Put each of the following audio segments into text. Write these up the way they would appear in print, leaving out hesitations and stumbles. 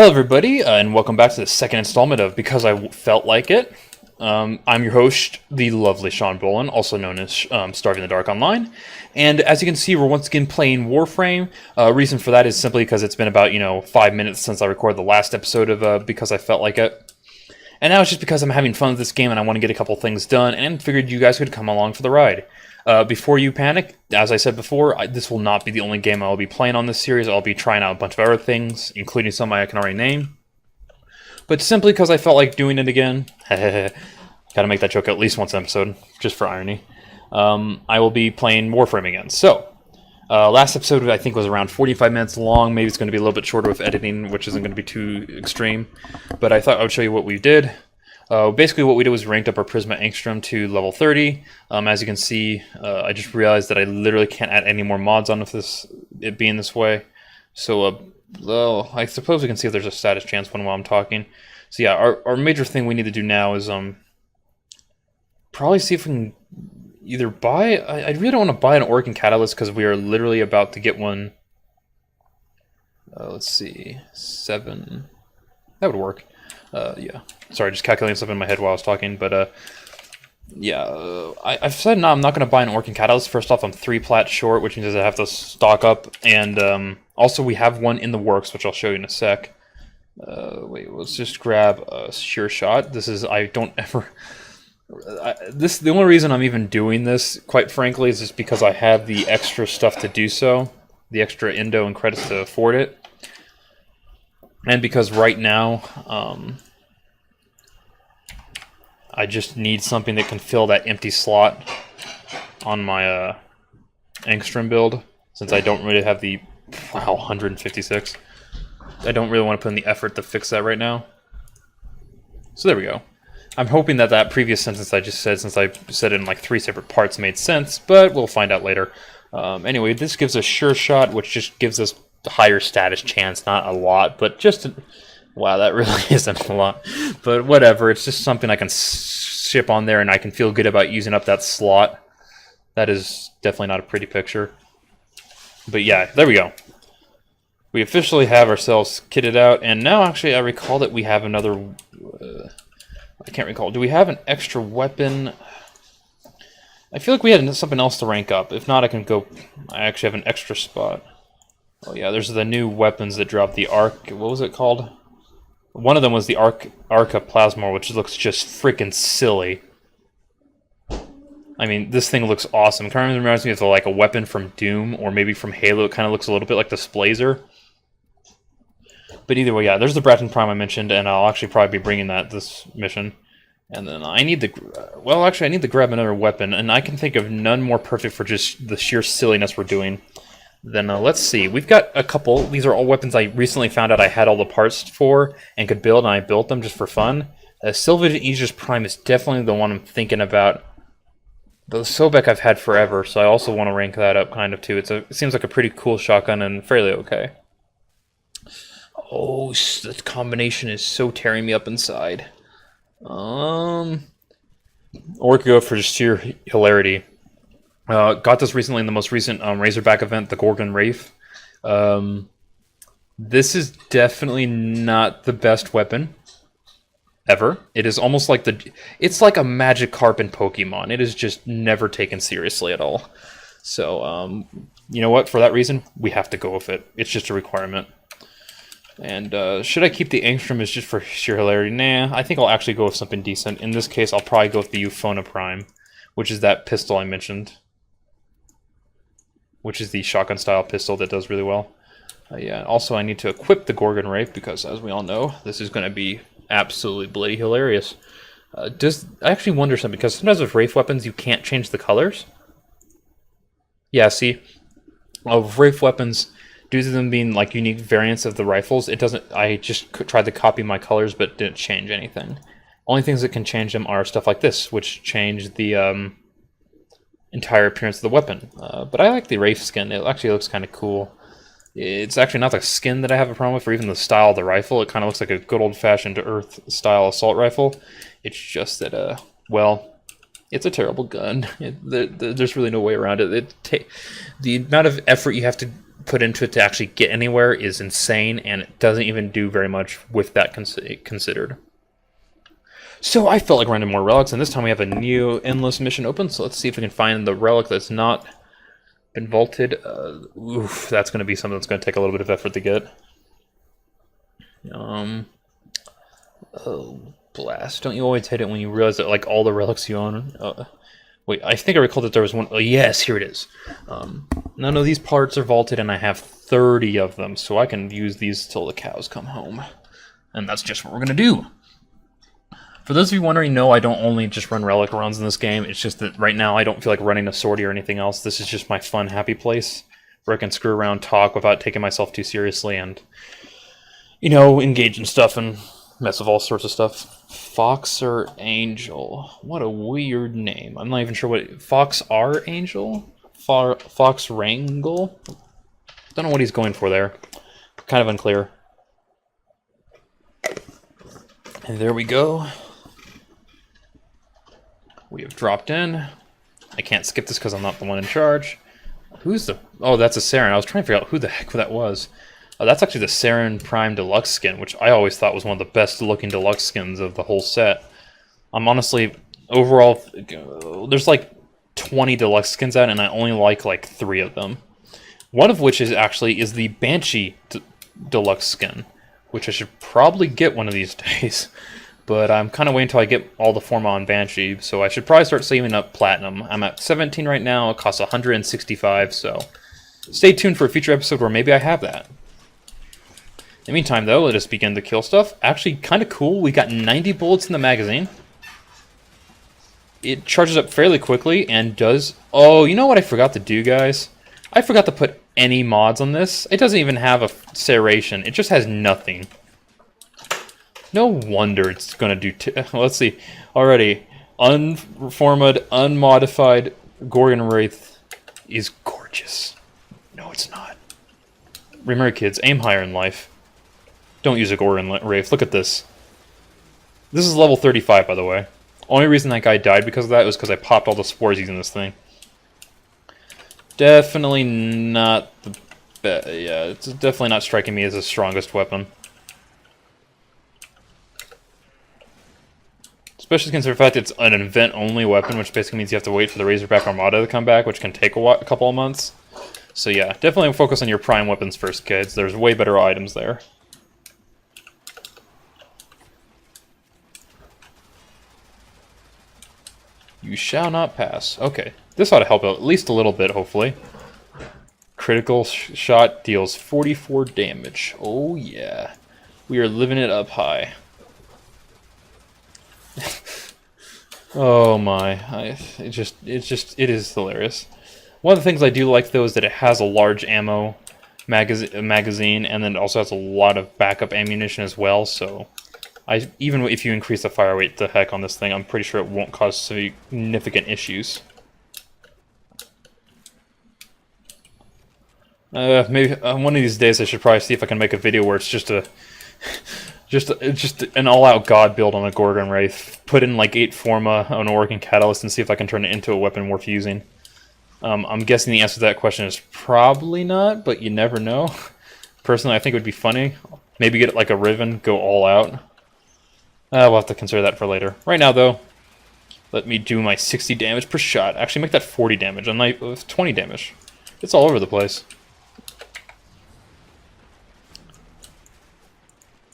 Hello, everybody, and welcome back to the second installment of Because I Felt Like It. I'm your host, the lovely Sean Boland, also known as Starving the Dark Online. And as you can see, we're once again playing Warframe. Reason for that is simply because it's been about, 5 minutes since I recorded the last episode of Because I Felt Like It. And now it's just because I'm having fun with this game and I want to get a couple things done, and figured you guys could come along for the ride. Before you panic, as I said before, this will not be the only game I will be playing on this series. I'll be trying out a bunch of other things, including some I can already name. But simply because I felt like doing it again, gotta make that joke at least once an episode, just for irony, I will be playing Warframe again. So, last episode I think was around 45 minutes long. Maybe it's going to be a little bit shorter with editing, which isn't going to be too extreme. But I thought I would show you what we did. Basically what we did was ranked up our Prisma Angstrom to level 30. As you can see, I just realized that I literally can't add any more mods on with it being this way. So, well, I suppose we can see if there's a status chance one while I'm talking. So yeah, our major thing we need to do now is probably see if we can either buy... I really don't want to buy an Organ Catalyst because we are literally about to get one. Let's see, 7... That would work. Yeah. Sorry, just calculating stuff in my head while I was talking, but yeah, I've said no, I'm not going to buy an Organ Catalyst. First off, I'm 3 plat short, which means I have to stock up, and also we have one in the works, which I'll show you in a sec. Wait, let's just grab a Sure Shot. This is, I don't ever... the only reason I'm even doing this, quite frankly, is just because I have the extra stuff to do so, the extra Indo and credits to afford it. And because right now, I just need something that can fill that empty slot on my Angstrom build, since I don't really have the, wow, 156. I don't really want to put in the effort to fix that right now. So there we go. I'm hoping that that previous sentence I just said, since I said it in like 3 separate parts, made sense, but we'll find out later. Anyway, this gives us Sure Shot, which just gives us higher status chance, not a lot, but just wow, that really isn't a lot, but whatever. It's just something I can ship on there and I can feel good about using up that slot. That is definitely not a pretty picture, but yeah, there we go. We officially have ourselves kitted out, and now actually I recall that we have another I can't recall, do we have an extra weapon? I feel like we had something else to rank up. If not, I can go, I actually have an extra spot. Oh yeah, there's the new weapons that drop the Arc. What was it called? One of them was the Arca Plasmor, which looks just freaking silly. I mean, this thing looks awesome. It kind of reminds me of like a weapon from Doom, or maybe from Halo. It kind of looks a little bit like the Splazer. But either way, yeah, there's the Bratton Prime I mentioned, and I'll actually probably be bringing that this mission. And then I need to... Well, actually, I need to grab another weapon, and I can think of none more perfect for just the sheer silliness we're doing. Then let's see, we've got a couple. These are all weapons I recently found out I had all the parts for and could build, and I built them just for fun. Sylvan Aegis Prime is definitely the one I'm thinking about. The Sobek I've had forever, so I also want to rank that up kind of too. It seems like a pretty cool shotgun and fairly okay. Oh, the combination is so tearing me up inside. Or we could go for just sheer hilarity. Got this recently in the most recent Razorback event, the Gorgon Wraith. This is definitely not the best weapon ever. It is almost like it's like a Magikarp in Pokemon. It is just never taken seriously at all. So, you know what? For that reason, we have to go with it. It's just a requirement. And should I keep the Angstrom as just for sheer hilarity? Nah, I think I'll actually go with something decent. In this case, I'll probably go with the Euphona Prime, which is that pistol I mentioned. Which is the shotgun-style pistol that does really well. Yeah, also I need to equip the Gorgon Wraith, because as we all know, this is going to be absolutely bloody hilarious. I actually wonder something, because sometimes with Wraith weapons you can't change the colors. Yeah, see? Of Wraith weapons, due to them being like unique variants of the rifles, it doesn't... I just tried to copy my colors, but didn't change anything. Only things that can change them are stuff like this, which change the... entire appearance of the weapon. But I like the Wraith skin. It actually looks kind of cool. It's actually not the skin that I have a problem with, or even the style of the rifle. It kind of looks like a good old-fashioned Earth-style assault rifle. It's just that, well, it's a terrible gun. There's really no way around it. The amount of effort you have to put into it to actually get anywhere is insane, and it doesn't even do very much with that considered. So I felt like running more relics, and this time we have a new endless mission open, so let's see if we can find the relic that's not been vaulted. Oof, that's going to be something that's going to take a little bit of effort to get. Oh, blast. Don't you always hit it when you realize that, like, all the relics you own... wait, I think I recall that there was one... Oh, yes, here it is. None of these parts are vaulted, and I have 30 of them, so I can use these till the cows come home. And that's just what we're going to do. For those of you wondering, no, I don't only just run relic runs in this game. It's just that right now I don't feel like running a sortie or anything else. This is just my fun, happy place where I can screw around, talk without taking myself too seriously, and, you know, engage in stuff and mess with all sorts of stuff. Foxer Angel. What a weird name. I'm not even sure what... Fox R Angel? Fox Wrangle? Don't know what he's going for there. Kind of unclear. And there we go. We have dropped in. I can't skip this because I'm not the one in charge. Who's the... Oh, that's a Saren. I was trying to figure out who the heck that was. That's actually the Saren Prime Deluxe skin, which I always thought was one of the best looking deluxe skins of the whole set. I'm honestly... Overall, there's like 20 deluxe skins out, and I only like 3 of them. One of which is the Banshee Deluxe skin, which I should probably get one of these days. But I'm kind of waiting until I get all the forma on Banshee, so I should probably start saving up Platinum. I'm at 17 right now, it costs 165, so stay tuned for a future episode where maybe I have that. In the meantime, though, let us begin to kill stuff. Actually, kind of cool, we got 90 bullets in the magazine. It charges up fairly quickly and does... Oh, you know what I forgot to do, guys? I forgot to put any mods on this. It doesn't even have a serration, it just has nothing. No wonder it's going to do... Let's see. Already, unformed, unmodified Gorgon Wraith is gorgeous. No, it's not. Remember, kids, aim higher in life. Don't use a Gorgon Wraith. Look at this. This is level 35, by the way. Only reason that guy died because of that was because I popped all the spores using this thing. Definitely not the best. Yeah, it's definitely not striking me as the strongest weapon. Especially considering the fact it's an event-only weapon, which basically means you have to wait for the Razorback Armada to come back, which can take a couple of months. So yeah, definitely focus on your prime weapons first, kids. There's way better items there. You shall not pass. Okay, this ought to help out at least a little bit, hopefully. Critical shot deals 44 damage. Oh yeah, we are living it up high. Oh my, it is hilarious. One of the things I do like though is that it has a large ammo magazine, and then it also has a lot of backup ammunition as well, so even if you increase the fire rate the heck on this thing, I'm pretty sure it won't cause significant issues. Maybe one of these days I should probably see if I can make a video where it's just an all-out god build on a Gorgon Wraith. Put in like 8 forma on a working catalyst and see if I can turn it into a weapon worth using. I'm guessing the answer to that question is probably not, but you never know. Personally, I think it would be funny. Maybe get like a Riven, go all out. We'll have to consider that for later. Right now, though, let me do my 60 damage per shot. Actually, make that 40 damage. I'm like 20 damage. It's all over the place.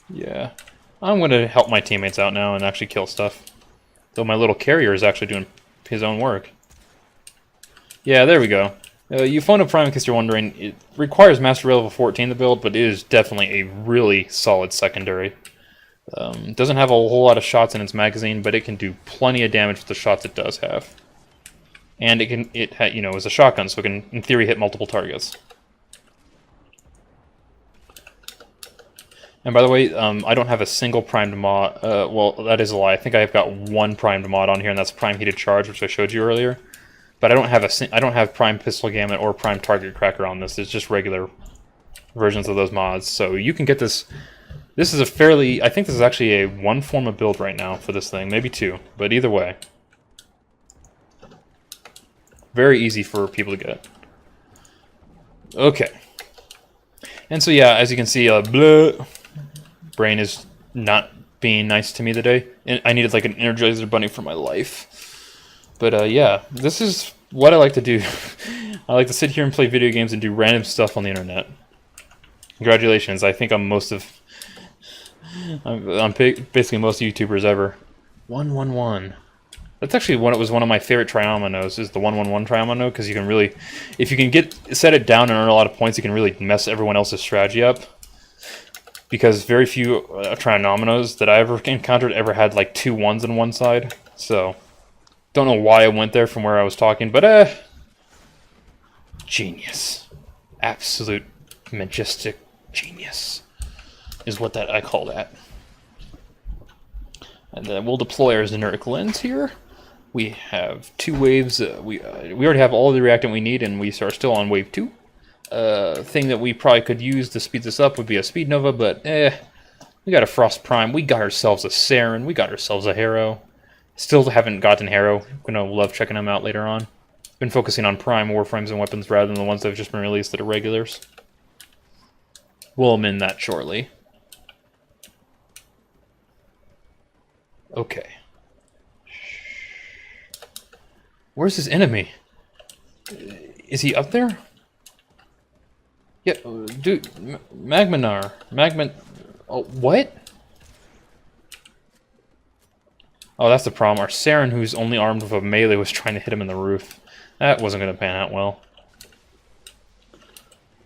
Yeah. I'm going to help my teammates out now and actually kill stuff. Though my little carrier is actually doing his own work. Yeah, there we go. Euphona Prime, in case you're wondering, it requires Mastery level 14 to build, but it is definitely a really solid secondary. Doesn't have a whole lot of shots in its magazine, but it can do plenty of damage with the shots it does have. And is a shotgun, so it can, in theory, hit multiple targets. And by the way, I don't have a single primed mod. Well, that is a lie. I think I've got one primed mod on here, and that's Prime Heated Charge, which I showed you earlier. But I don't have Prime Pistol Gamut or Prime Target Cracker on this. It's just regular versions of those mods. So you can get this. This is a fairly... I think this is actually a 1 form of build right now for this thing. Maybe 2. But either way. Very easy for people to get. Okay. And so yeah, as you can see, bleh, brain is not being nice to me today. And I needed like an Energizer Bunny for my life. But yeah, this is what I like to do. I like to sit here and play video games and do random stuff on the internet. Congratulations, I think I'm basically most YouTubers ever. 111. That's actually one of my favorite Triamanos, is the 111 Triamano, because you can really, if you can set it down and earn a lot of points, you can really mess everyone else's strategy up. Because very few Triamanos that I ever encountered ever had like 2 1s on one side. So, don't know why I went there from where I was talking, but genius. Absolute majestic genius is what I call that. And then we'll deploy our Xeneric Lens here. We have 2 waves. We already have all the reactant we need, and we are still on wave 2. Thing that we probably could use to speed this up would be a Speed Nova, but we got a Frost Prime. We got ourselves a Saren. We got ourselves a Harrow. Still haven't gotten Harrow. Gonna love checking them out later on. Been focusing on Prime Warframes and weapons rather than the ones that have just been released that are regulars. We'll amend that shortly. Okay. Where's his enemy? Is he up there? Yeah, dude, Magmanar. Oh, what? Oh, that's the problem. Our Saren, who's only armed with a melee, was trying to hit him in the roof. That wasn't going to pan out well.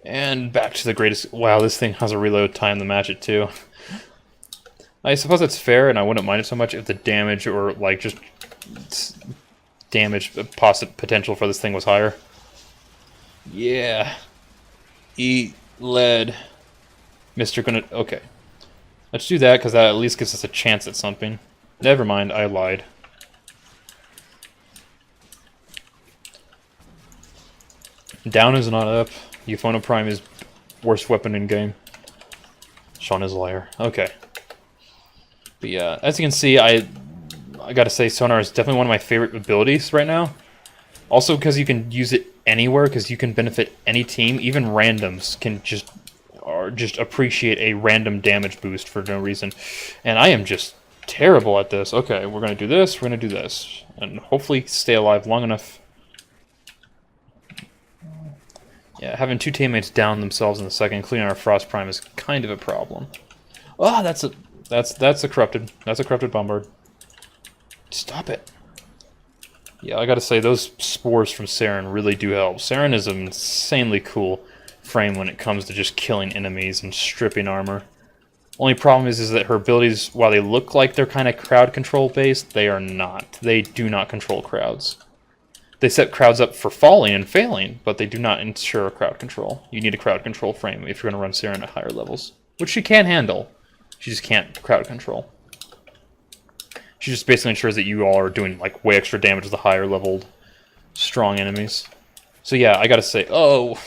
And back to the greatest... Wow, this thing has a reload time to match it, too. I suppose that's fair, and I wouldn't mind it so much if the damage, or, like, just... damage potential for this thing was higher. Yeah. Eat lead. Mr. Gonna... Okay. Let's do that, because that at least gives us a chance at something. Never mind, I lied. Down is not up. Euphona Prime is worst weapon in game. Sean is a liar. Okay. But yeah, as you can see, I gotta say Sonar is definitely one of my favorite abilities right now. Also because you can use it anywhere, because you can benefit any team. Even randoms can just appreciate a random damage boost for no reason. And I am just terrible at this. Okay, we're gonna do this, we're gonna do this. And hopefully stay alive long enough. Yeah, having 2 teammates down themselves in the second, including our Frost Prime, is kind of a problem. Oh, that's a corrupted bombard. Stop it. Yeah, I gotta say, those spores from Saren really do help. Saren is an insanely cool frame when it comes to just killing enemies and stripping armor. Only problem is that her abilities, while they look like they're kind of crowd control based, they are not. They do not control crowds. They set crowds up for falling and failing, but they do not ensure crowd control. You need a crowd control frame if you're going to run Saren at higher levels, which she can handle. She just can't crowd control. She just basically ensures that you all are doing like way extra damage to the higher leveled strong enemies. So yeah, I gotta say, oh,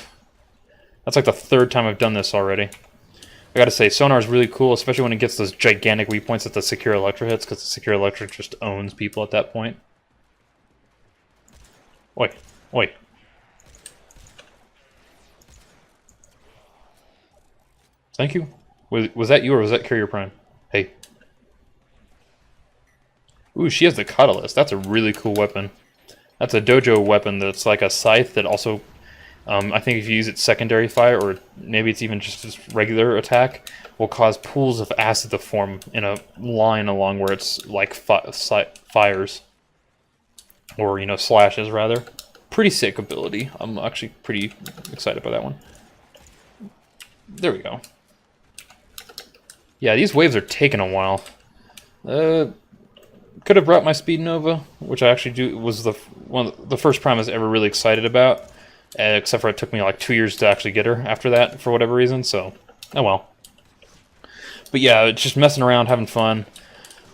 that's like the 3rd time I've done this already. I gotta say, Sonar is really cool, especially when it gets those gigantic weak points that the Secure Electra hits, because the Secure Electra just owns people at that point. Oi, oi. Thank you. Was that you or was that Carrier Prime? Hey. Ooh, she has the Catalyst. That's a really cool weapon. That's a dojo weapon that's like a scythe that also, I think if you use its secondary fire, or maybe it's even just its regular attack, will cause pools of acid to form in a line along where it's like fires. Or, you know, slashes, rather. Pretty sick ability. I'm actually pretty excited by that one. There we go. Yeah, these waves are taking a while. Could have brought my Speed Nova, which I actually was one of the first Prime I was ever really excited about. Except for it took me like 2 years to actually get her after that, for whatever reason, so... Oh well. But yeah, it's just messing around, having fun.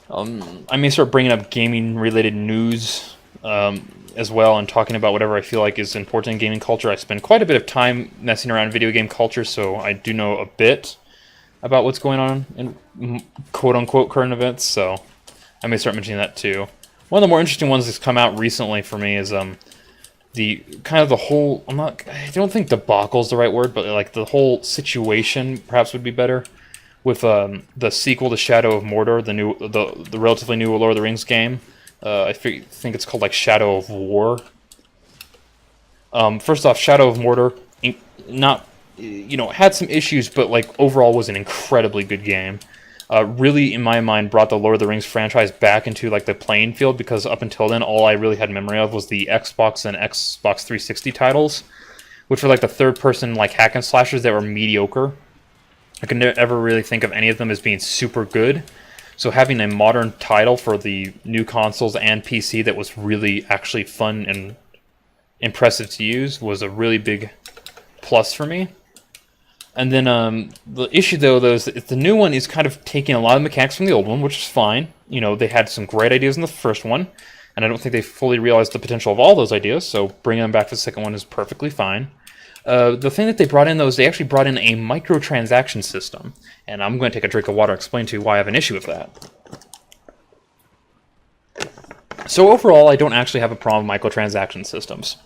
I may start bringing up gaming-related news as well, and talking about whatever I feel like is important in gaming culture. I spend quite a bit of time messing around in video game culture, so I do know a bit about what's going on in quote-unquote current events, so I may start mentioning that too. One of the more interesting ones that's come out recently for me is the kind of the whole, I don't think debacle is the right word, but like the whole situation perhaps would be better with the sequel to Shadow of Mordor, the relatively new Lord of the Rings game. I think it's called like Shadow of War. First off, Shadow of Mordor, not, had some issues, but like overall was an incredibly good game. Really, in my mind, brought the Lord of the Rings franchise back into like the playing field, because up until then, all I really had memory of was the Xbox and Xbox 360 titles, which were like the third-person like hack and slashers that were mediocre. I could never really think of any of them as being super good. So having a modern title for the new consoles and PC that was really actually fun and impressive to use was a really big plus for me. And then the issue though is that the new one is kind of taking a lot of mechanics from the old one, which is fine. They had some great ideas in the first one, and I don't think they fully realized the potential of all those ideas, so bringing them back to the second one is perfectly fine. The thing that they brought in, though, is they actually brought in a microtransaction system. And I'm going to take a drink of water and explain to you why I have an issue with that. So overall, I don't actually have a problem with microtransaction systems.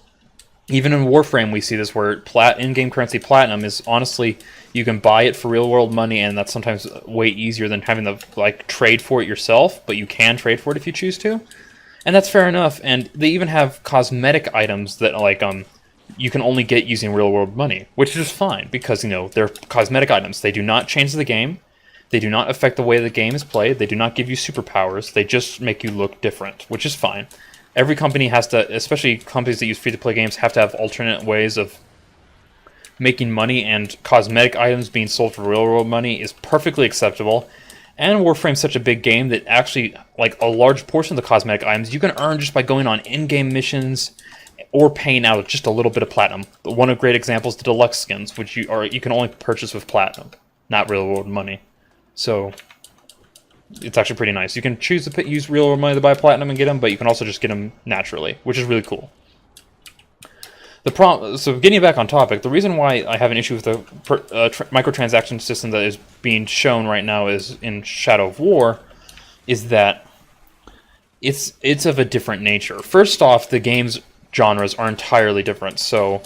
Even in Warframe, we see this where in-game currency platinum is, honestly, you can buy it for real-world money, and that's sometimes way easier than having to trade for it yourself, but you can trade for it if you choose to. And that's fair enough, and they even have cosmetic items that, you can only get using real-world money, which is fine, because, they're cosmetic items. They do not change the game. They do not affect the way the game is played. They do not give you superpowers. They just make you look different, which is fine. Every company has to, especially companies that use free-to-play games, have to have alternate ways of making money, and cosmetic items being sold for real-world money is perfectly acceptable. And Warframe's such a big game that actually, a large portion of the cosmetic items you can earn just by going on in-game missions or paying out just a little bit of platinum. One of great examples, the deluxe skins, which you can only purchase with platinum, not real-world money. So it's actually pretty nice. You can choose to use real-world money to buy platinum and get them, but you can also just get them naturally, which is really cool. So getting back on topic, the reason why I have an issue with the microtransaction system that is being shown right now is in Shadow of War is that it's of a different nature. First off, the game's genres are entirely different. So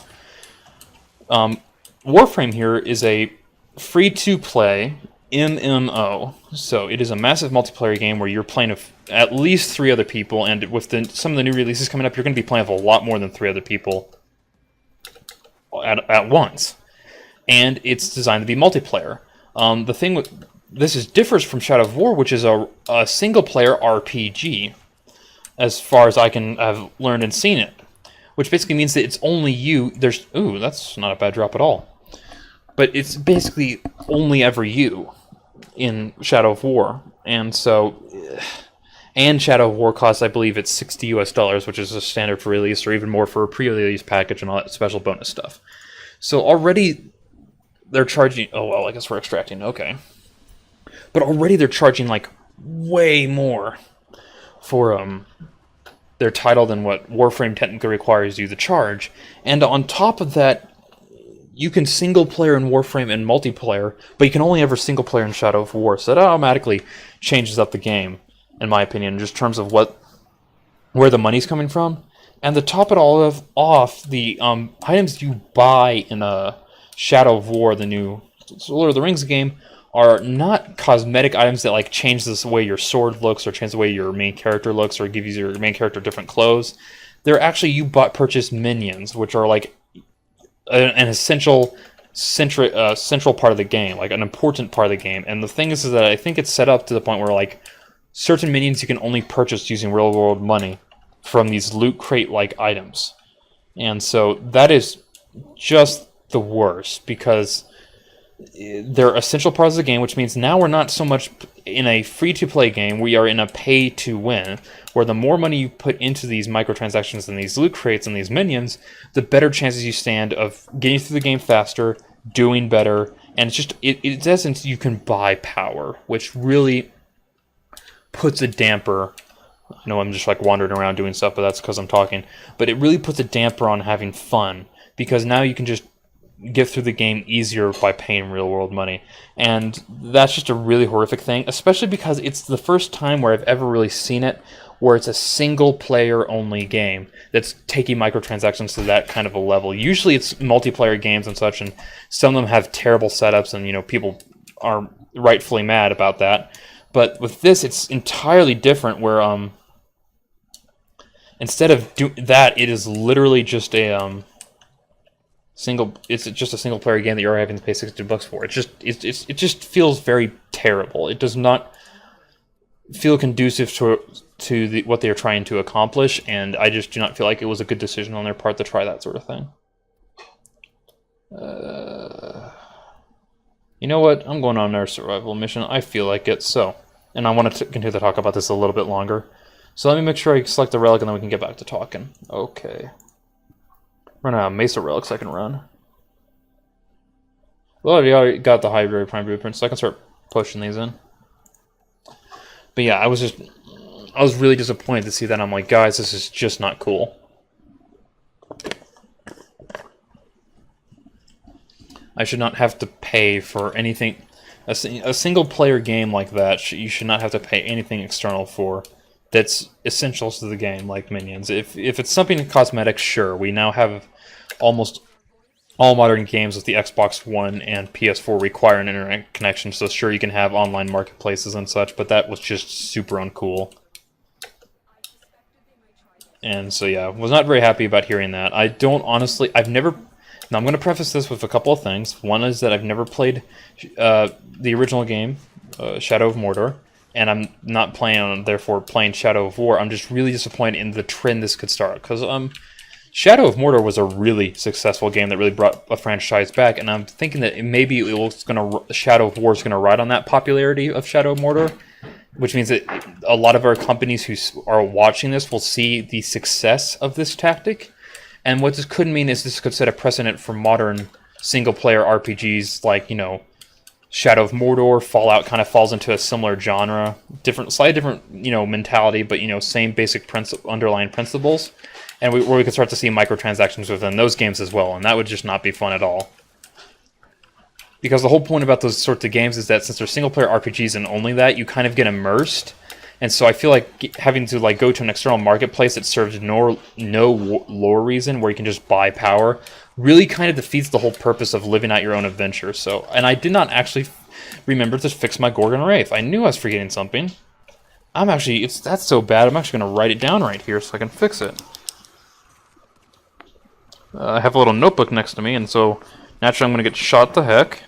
Warframe here is a free-to-play MMO. So it is a massive multiplayer game where you're playing with at least 3 other people, and with some of the new releases coming up, you're going to be playing with a lot more than 3 other people at once. And it's designed to be multiplayer. The thing with this differs from Shadow of War, which is a single-player RPG, as far as I have learned and seen it. Which basically means that it's only you. Ooh, that's not a bad drop at all. But it's basically only ever you in Shadow of War. And so, and Shadow of War costs, I believe it's $60 US, which is a standard for release, or even more for a pre-release package and all that special bonus stuff. So already they're charging. Oh well, I guess we're extracting. Okay, but already they're charging way more for their title than what Warframe technically requires you to charge. And on top of that, you can single player in Warframe and multiplayer, but you can only ever single player in Shadow of War. So that automatically changes up the game, in my opinion, in just terms of where the money's coming from. And to top it all off, the items you buy in Shadow of War, the new Lord of the Rings game, are not cosmetic items that change the way your sword looks or change the way your main character looks or give you your main character different clothes. They're actually purchase minions, which are an essential central part of the game, an important part of the game. And the thing is that I think it's set up to the point where certain minions you can only purchase using real world money from these loot crate items. And so that is just the worst, because they're essential parts of the game, which means now we're not so much in a free-to-play game, we are in a pay-to-win, where the more money you put into these microtransactions and these loot crates and these minions, the better chances you stand of getting through the game faster, doing better, and it's just, in essence, you can buy power, which really puts a damper. I know I'm just wandering around doing stuff, but that's because I'm talking. But it really puts a damper on having fun, because now you can just get through the game easier by paying real-world money. And that's just a really horrific thing, especially because it's the first time where I've ever really seen it where it's a single-player only game that's taking microtransactions to that kind of a level. Usually it's multiplayer games and such, and some of them have terrible setups, and people are rightfully mad about that. But with this, it's entirely different, where instead of that, it is literally just a It's just a single player game that you're having to pay $60 for. It just feels very terrible. It does not feel conducive to what they are trying to accomplish, and I just do not feel like it was a good decision on their part to try that sort of thing. You know what? I'm going on our survival mission. I feel like it, and I want to continue to talk about this a little bit longer. So let me make sure I select the relic, and then we can get back to talking. Okay. Run out of Mesa relics I can run. Well, I already got the Hybrid Prime Blueprint, so I can start pushing these in. But yeah, I was really disappointed to see that. I'm like, guys, this is just not cool. I should not have to pay for anything. A single player game like that, you should not have to pay anything external for. That's essential to the game, like minions. If it's something cosmetic, sure. We now have almost all modern games with the Xbox One and PS4 require an internet connection, so sure, you can have online marketplaces and such, but that was just super uncool. And so yeah, was not very happy about hearing that. Now I'm going to preface this with a couple of things. One is that I've never played the original game, Shadow of Mordor, and I'm not therefore playing Shadow of War. I'm just really disappointed in the trend this could start, because Shadow of Mordor was a really successful game that really brought a franchise back, and I'm thinking that maybe Shadow of War is going to ride on that popularity of Shadow of Mordor, which means that a lot of our companies who are watching this will see the success of this tactic. And what this could mean is this could set a precedent for modern single-player RPGs like, Shadow of Mordor. Fallout kind of falls into a similar genre. Slightly different, mentality, but, same basic underlying principles. And where we could start to see microtransactions within those games as well, and that would just not be fun at all. Because the whole point about those sorts of games is that since they're single-player RPGs and only that, you kind of get immersed. And so I feel like having to go to an external marketplace that serves no lore reason, where you can just buy power, really kind of defeats the whole purpose of living out your own adventure. And I did not actually remember to fix my Gorgon Wraith. I knew I was forgetting something. That's so bad, I'm actually going to write it down right here so I can fix it. I have a little notebook next to me, and so naturally I'm going to get shot the heck.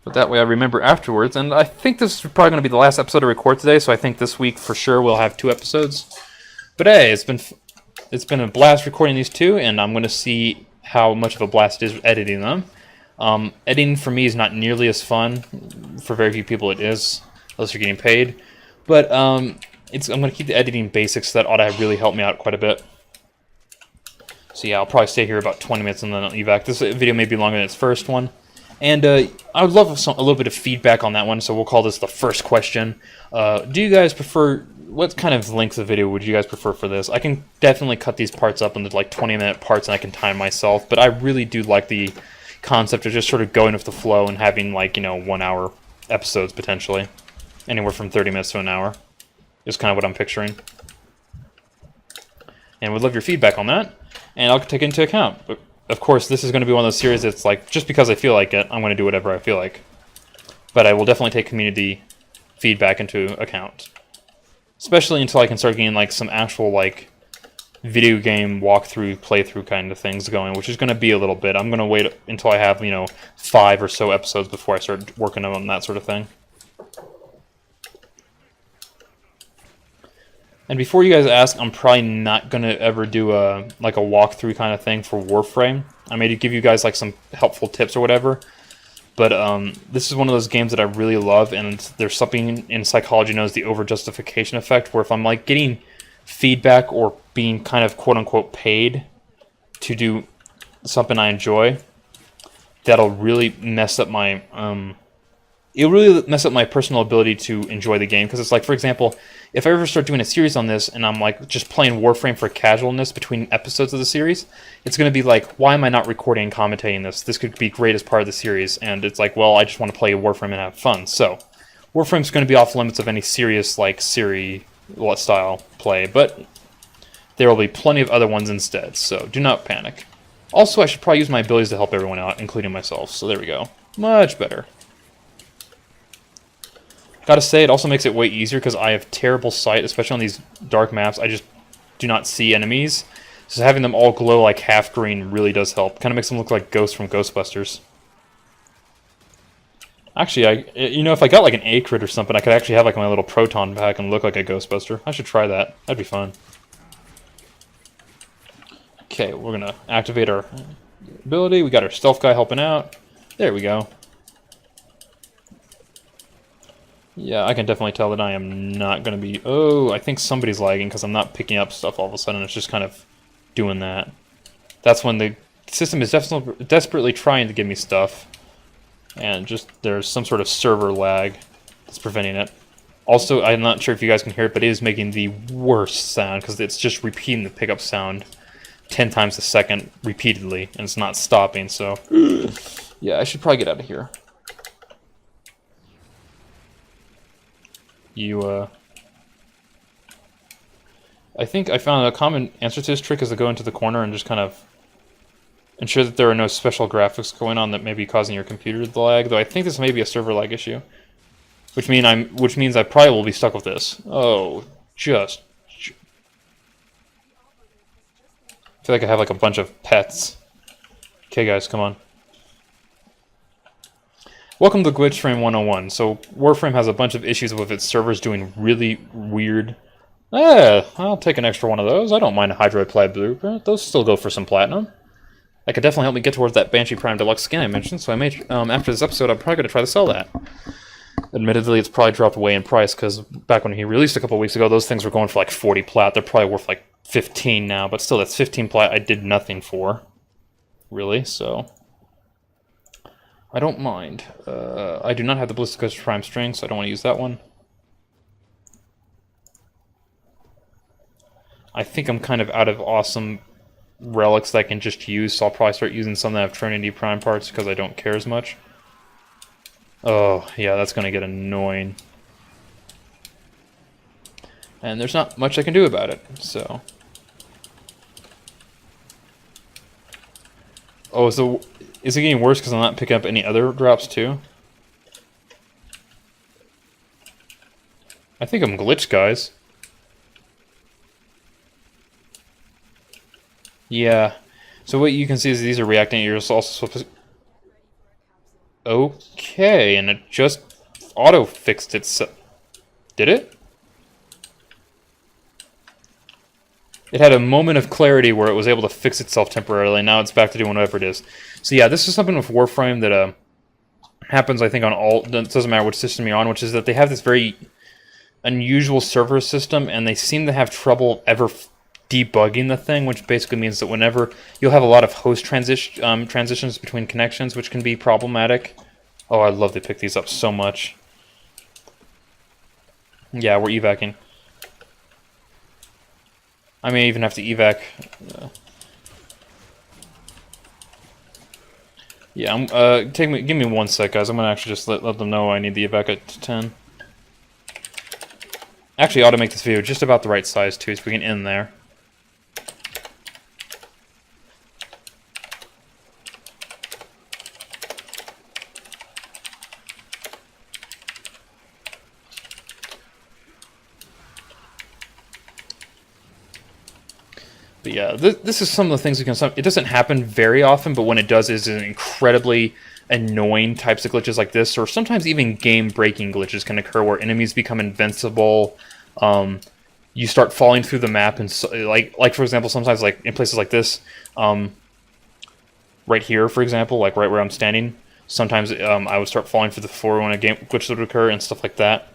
But that way I remember afterwards, and I think this is probably going to be the last episode to record today, so I think this week for sure we'll have 2 episodes. But hey, it's been a blast recording these 2, and I'm going to see how much of a blast it is editing them. Editing for me is not nearly as fun. For very few people it is, unless you're getting paid. But I'm going to keep the editing basics, so that ought to really help me out quite a bit. So yeah, I'll probably stay here about 20 minutes and then I'll leave back. This video may be longer than its first one. And I would love a little bit of feedback on that one, so we'll call this the first question. Do you guys prefer, what kind of length of video would you guys prefer for this? I can definitely cut these parts up into 20-minute parts and I can time myself, but I really do like the concept of just sort of going with the flow and having 1-hour episodes potentially. Anywhere from 30 minutes to an hour is kind of what I'm picturing. And would love your feedback on that, and I'll take it into account. But of course, this is going to be one of those series that's just because I feel like it, I'm going to do whatever I feel like. But I will definitely take community feedback into account. Especially until I can start getting some actual video game walkthrough, playthrough kind of things going, which is going to be a little bit. I'm going to wait until I have, 5 or so episodes before I start working on that sort of thing. And before you guys ask, I'm probably not going to ever do a walkthrough kind of thing for Warframe. I may give you guys some helpful tips or whatever. But this is one of those games that I really love, and there's something in psychology known as the over-justification effect, where if I'm getting feedback or being kind of quote-unquote paid to do something I enjoy, that'll really mess up my it'll really mess up my personal ability to enjoy the game. Because it's for example, if I ever start doing a series on this and I'm just playing Warframe for casualness between episodes of the series, it's going to be why am I not recording and commentating this? This could be great as part of the series, and it's well, I just want to play Warframe and have fun. So Warframe's going to be off limits of any serious style play, but there will be plenty of other ones instead, so do not panic. Also, I should probably use my abilities to help everyone out, including myself, so there we go. Much better. Gotta say, it also makes it way easier because I have terrible sight, especially on these dark maps. I just do not see enemies. So having them all glow like half green really does help. Kind of makes them look like ghosts from Ghostbusters. Actually, if I got like an A crit or something, I could actually have like my little proton pack and look like a Ghostbuster. I should try that. That'd be fun. Okay, we're gonna activate our ability. We got our stealth guy helping out. There we go. Yeah, I can definitely tell that I am not going to be... Oh, I think somebody's lagging because I'm not picking up stuff all of a sudden. It's just kind of doing that. That's when the system is desperately trying to give me stuff. And just there's some sort of server lag that's preventing it. Also, I'm not sure if you guys can hear it, but it is making the worst sound because it's just repeating the pickup sound 10 times a second repeatedly, and it's not stopping, so... Yeah, I should probably get out of here. I think I found a common answer to this trick is to go into the corner and just kind of ensure that there are no special graphics going on that may be causing your computer to lag, though I think this may be a server lag issue. Which means I probably will be stuck with this. Oh, just... I feel like I have like a bunch of pets. Okay guys, come on. Welcome to Glitchframe 101. So, Warframe has a bunch of issues with its servers doing really weird... I'll take an extra one of those. I don't mind a Hydroid Plaid Blueprint. Those still go for some platinum. That could definitely help me get towards that Banshee Prime Deluxe skin I mentioned, so I may, after this episode, I'm probably going to try to sell that. Admittedly, it's probably dropped way in price, because back when he released a couple weeks ago, those things were going for like 40 plat. They're probably worth like 15 now, but still, that's 15 plat I did nothing for. Really, so... I don't mind. I do not have the Ballistic Ghost Prime string, so I don't want to use that one. I think I'm kind of out of awesome relics that I can just use, so I'll probably start using some that have Trinity Prime parts because I don't care as much. Oh, yeah, that's going to get annoying. And there's not much I can do about it, so... Oh, so... Is it getting worse because I'm not picking up any other drops too? I think I'm glitched, guys. Yeah. So what you can see is these are reacting. You're also supposed to... Okay, and it just auto-fixed itself. Did it? It had a moment of clarity where it was able to fix itself temporarily, and now it's back to doing whatever it is. So yeah, this is something with Warframe that happens, I think, on all... It doesn't matter which system you're on, which is that they have this very unusual server system, and they seem to have trouble ever debugging the thing, which basically means that whenever... You'll have a lot of host transitions between connections, which can be problematic. Oh, I'd love to pick these up so much. Yeah, we're evacing. I may even have to evac. Yeah, give me 1 sec, guys. I'm gonna actually just let them know I need the evac at 10. Actually, I ought to make this video just about the right size too, so we can end there. But yeah, this is some of the things we can... It doesn't happen very often, but when it does, it's an incredibly annoying types of glitches like this, or sometimes even game-breaking glitches can occur where enemies become invincible. You start falling through the map, and so, like for example, sometimes like in places like this, right here, for example, like right where I'm standing, sometimes I would start falling through the floor when a game glitch would occur and stuff like that.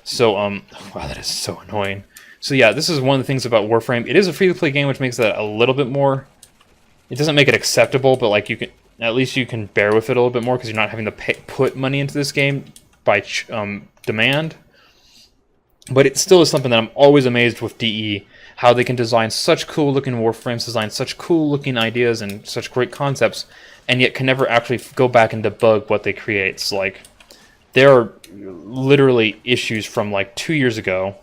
So wow, that is so annoying. So yeah, this is one of the things about Warframe. It is a free-to-play game, which makes that a little bit more... It doesn't make it acceptable, but like you can, at least you can bear with it a little bit more because you're not having to put money into this game by demand. But it still is something that I'm always amazed with DE, how they can design such cool-looking Warframes, design such cool-looking ideas and such great concepts, and yet can never actually go back and debug what they create. It's like, there are literally issues from like 2 years ago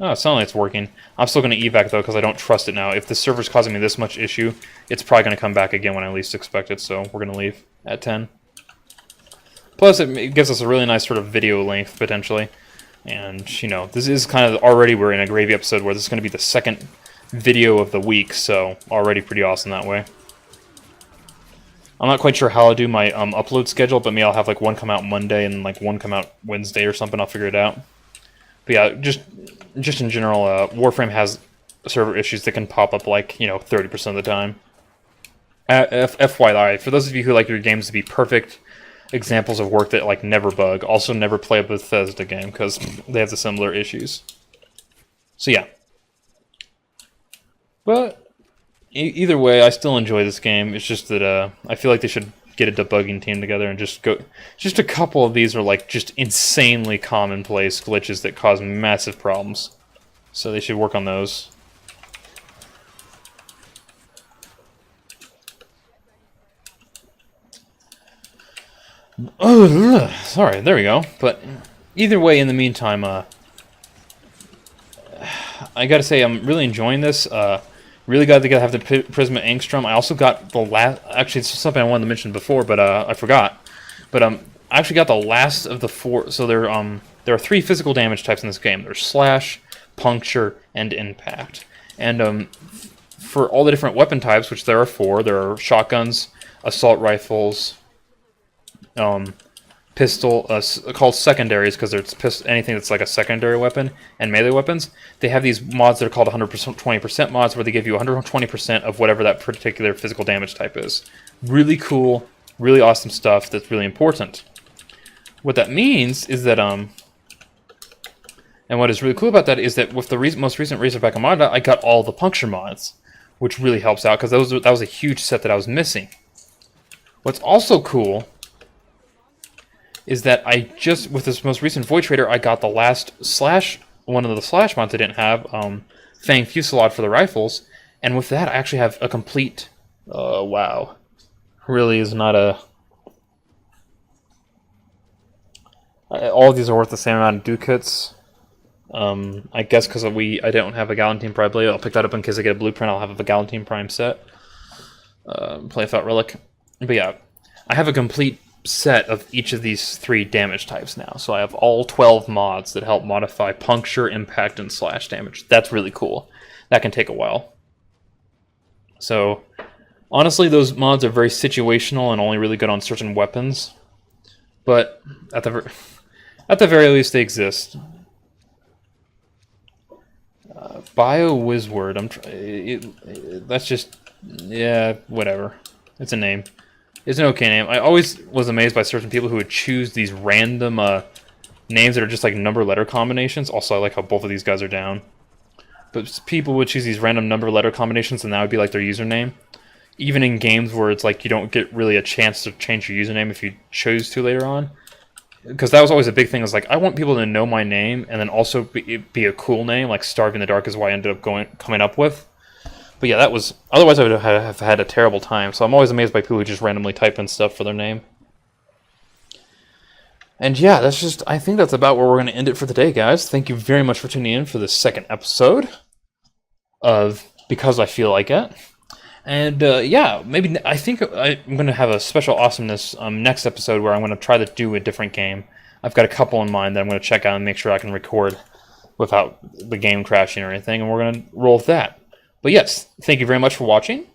Oh, it sounds like it's working. I'm still going to evac, though, because I don't trust it now. If the server's causing me this much issue, it's probably going to come back again when I least expect it, so we're going to leave at 10. Plus, it gives us a really nice sort of video length, potentially. And, you know, this is kind of already we're in a gravy episode where this is going to be the second video of the week, so already pretty awesome that way. I'm not quite sure how I'll do my upload schedule, but maybe I'll have like one come out Monday and like one come out Wednesday or something. I'll figure it out. But yeah, just in general, Warframe has server issues that can pop up like, you know, 30% of the time. FYI, for those of you who like your games to be perfect examples of work that like never bug, also never play a Bethesda game because they have the similar issues. So yeah. But either way, I still enjoy this game. It's just that I feel like they should get a debugging team together and just go. Just a couple of these are like just insanely commonplace glitches that cause massive problems. So they should work on those. Oh, sorry, there we go. But either way, in the meantime, I gotta say I'm really enjoying this. Really glad to have the Prisma Angstrom. I also got the last. Actually, it's something I wanted to mention before, but I forgot. But I actually got the last of the 4. So there are 3 physical damage types in this game. There's slash, puncture, and impact. And for all the different weapon types, which there are 4, there are shotguns, assault rifles, pistol, called secondaries because it's anything that's like a secondary weapon, and melee weapons. They have these mods that are called 120% mods where they give you 120% of whatever that particular physical damage type is. Really cool, really awesome stuff that's really important. What that means is that, and what is really cool about that is that with the most recent Razorback Armada, I got all the puncture mods, which really helps out because that was a huge set that I was missing. What's also cool is that I just, with this most recent Void Trader, I got the last one of the slash mods I didn't have, Fang Fusillade for the rifles, and with that I actually have a complete, wow, really is not a, all of these are worth the same amount of ducats, I guess because I don't have a Galantine Prime blade. I'll pick that up in case I get a blueprint. I'll have a Galantine Prime set, play without relic, but yeah, I have a complete set of each of these 3 damage types now. So I have all 12 mods that help modify puncture, impact, and slash damage. That's really cool. That can take a while. So honestly, those mods are very situational and only really good on certain weapons. But at the very least, they exist. Bio Wizward. That's just, yeah, whatever. It's a name. It's an okay name. I always was amazed by certain people who would choose these random names that are just like number-letter combinations. Also, I like how both of these guys are down. But people would choose these random number-letter combinations, and that would be like their username. Even in games where it's like you don't get really a chance to change your username if you choose to later on. Because that was always a big thing. Was like, I want people to know my name, and then also be a cool name, like Starve in the Dark is what I ended up coming up with. But yeah, that was... Otherwise, I would have had a terrible time. So I'm always amazed by people who just randomly type in stuff for their name. And yeah, that's just... I think that's about where we're going to end it for the day, guys. Thank you very much for tuning in for the second episode of Because I Feel Like It. And yeah, maybe... I think I'm going to have a special awesomeness next episode where I'm going to try to do a different game. I've got a couple in mind that I'm going to check out and make sure I can record without the game crashing or anything. And we're going to roll with that. But yes, thank you very much for watching.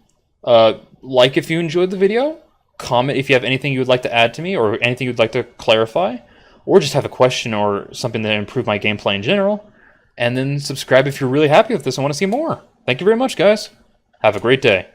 Like if you enjoyed the video. Comment if you have anything you would like to add to me or anything you'd like to clarify. Or just have a question or something that improve my gameplay in general. And then subscribe if you're really happy with this and want to see more. Thank you very much, guys. Have a great day.